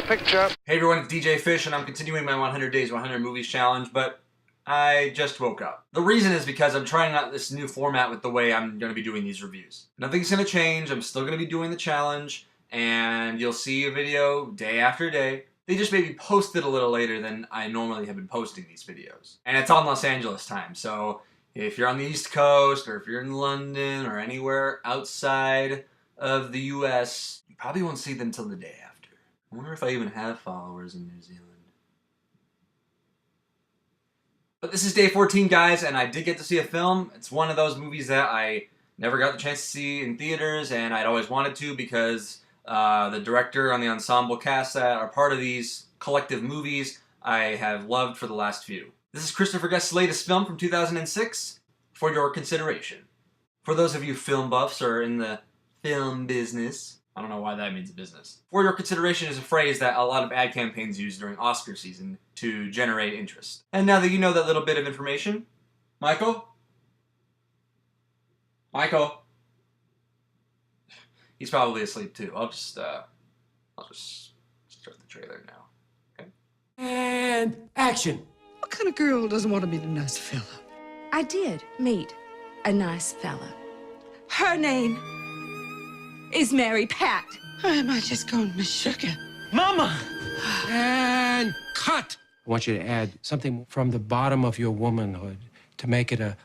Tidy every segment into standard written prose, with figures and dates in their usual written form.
picture. Hey everyone, it's DJ Fish, and I'm continuing my 100 Days, 100 Movies challenge, but I just woke up. The reason is because I'm trying out this new format with the way I'm going to be doing these reviews. Nothing's going to change, I'm still going to be doing the challenge, and you'll see a video day after day. They just maybe posted a little later than I normally have been posting these videos. And it's on Los Angeles time, so if you're on the East Coast, or if you're in London, or anywhere outside of the US, you probably won't see them till the day after. I wonder if I even have followers in New Zealand. But this is day 14, guys, and I did get to see a film. It's one of those movies that I never got the chance to see in theaters, and I'd always wanted to because the director on the ensemble cast that are part of these collective movies I have loved for the last few. This is Christopher Guest's latest film from 2006, For Your Consideration. For those of you film buffs or in the film business, I don't know why that means business. For Your Consideration is a phrase that a lot of ad campaigns use during Oscar season to generate interest. And now that you know that little bit of information, Michael? Michael? He's probably asleep too. I'll just start the trailer now. Okay? And action. What kind of girl doesn't want to meet a nice fella? I did meet a nice fella. Her name is Mary Pat. Or am I just going Miss Sugar? Mama! And cut! I want you to add something from the bottom of your womanhood to make it a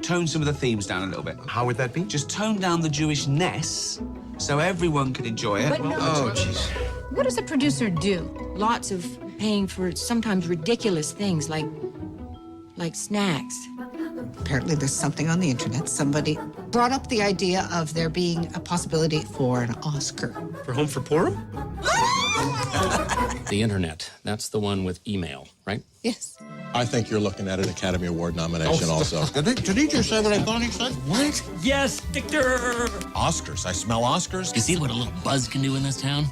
Tone some of the themes down a little bit. How would that be? Just tone down the Jewishness so everyone can enjoy it. But no. Oh, jeez. What does a producer do? Lots of paying for sometimes ridiculous things like snacks. Apparently there's something on the internet. Somebody brought up the idea of there being a possibility for an Oscar. For Home for Purim? The internet. That's the one with email, right? Yes. I think you're looking at an Academy Award nomination also. Did he just say what I thought he said? What? Yes, Victor! Oscars. I smell Oscars. You see what a little buzz can do in this town?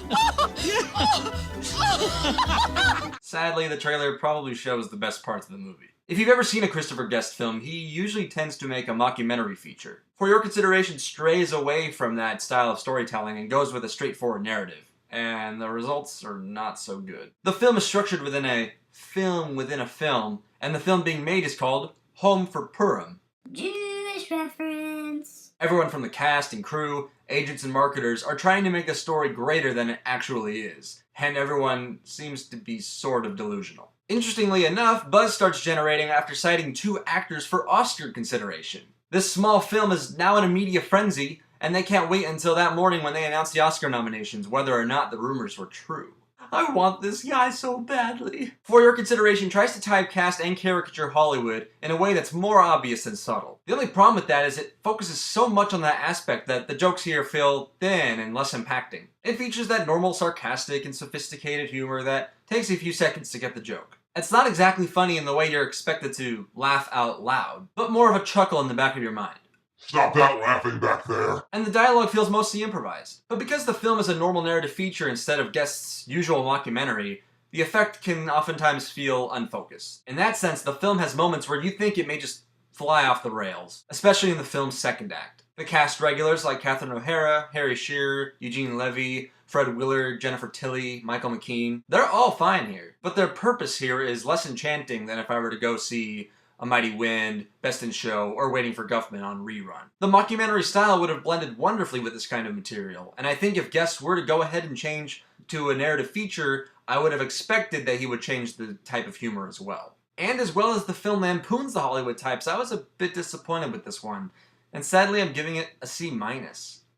Sadly, the trailer probably shows the best parts of the movie. If you've ever seen a Christopher Guest film, he usually tends to make a mockumentary feature. For Your Consideration strays away from that style of storytelling and goes with a straightforward narrative, and the results are not so good. The film is structured within a film within a film, and the film being made is called Home for Purim. Jewish reference. Everyone from the cast and crew, agents and marketers are trying to make the story greater than it actually is, and everyone seems to be sort of delusional. Interestingly enough, buzz starts generating after citing 2 actors for Oscar consideration. This small film is now in a media frenzy, and they can't wait until that morning when they announce the Oscar nominations, whether or not the rumors were true. I want this guy so badly. For Your Consideration tries to typecast and caricature Hollywood in a way that's more obvious than subtle. The only problem with that is it focuses so much on that aspect that the jokes here feel thin and less impacting. It features that normal sarcastic and sophisticated humor that takes a few seconds to get the joke. It's not exactly funny in the way you're expected to laugh out loud, but more of a chuckle in the back of your mind. Stop that laughing back there. And the dialogue feels mostly improvised. But because the film is a normal narrative feature instead of Guest's usual mockumentary, the effect can oftentimes feel unfocused. In that sense, the film has moments where you think it may just fly off the rails, especially in the film's second act. The cast regulars like Catherine O'Hara, Harry Shearer, Eugene Levy, Fred Willard, Jennifer Tilly, Michael McKean, they're all fine here. But their purpose here is less enchanting than if I were to go see A Mighty Wind, Best in Show, or Waiting for Guffman on rerun. The mockumentary style would have blended wonderfully with this kind of material, and I think if Guest were to go ahead and change to a narrative feature, I would have expected that he would change the type of humor as well. And as well as the film lampoons the Hollywood types, I was a bit disappointed with this one, and sadly I'm giving it a C-.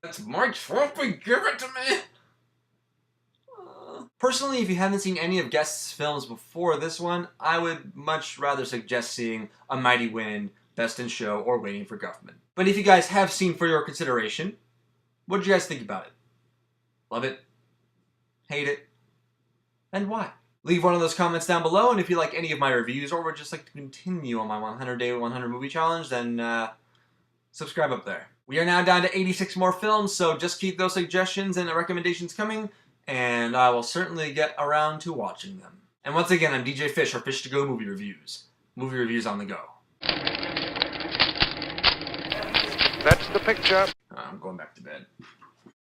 That's Mike's fault, give it to me! Personally, if you haven't seen any of Guest's films before this one, I would much rather suggest seeing A Mighty Wind, Best in Show, or Waiting for Guffman. But if you guys have seen For Your Consideration, what did you guys think about it? Love it? Hate it? And why? Leave one of those comments down below, and if you like any of my reviews or would just like to continue on my 100 Day 100 Movie Challenge, then subscribe up there. We are now down to 86 more films, so just keep those suggestions and recommendations coming, and I will certainly get around to watching them. And once again, I'm DJ Fish, or Fish to Go Movie Reviews. Movie reviews on the go. That's the picture. I'm going back to bed.